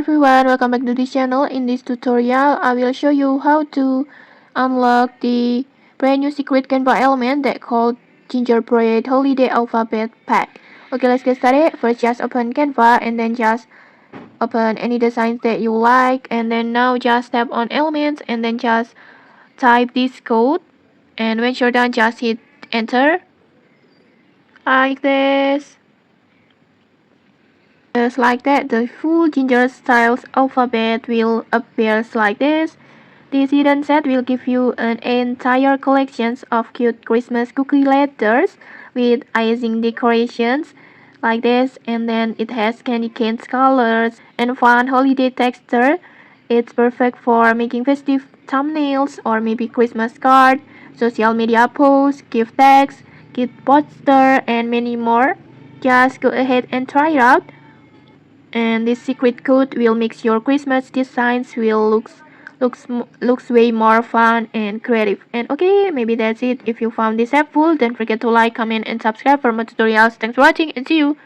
everyone, welcome back to this channel. In this tutorial, I will show you how to unlock the brand new secret Canva element that called Gingerbread Holiday Alphabet Pack. Okay, let's get started. First, just open Canva and then just open any designs that you like. And then now just tap on elements and then just type this code. And when you're done, just hit enter like this. Just like that, the full Ginger Styles alphabet will appear like this. This hidden set will give you an entire collection of cute Christmas cookie letters with icing decorations like this, and then it has candy canes colors and fun holiday texture. It's perfect for making festive thumbnails or maybe Christmas card, social media posts, gift tags, gift poster, and many more. Just go ahead and try it out. And this secret code will make your Christmas designs will looks way more fun and creative. And okay, maybe that's it. If you found this helpful, don't forget to like, comment, and subscribe for more tutorials. Thanks for watching and see you.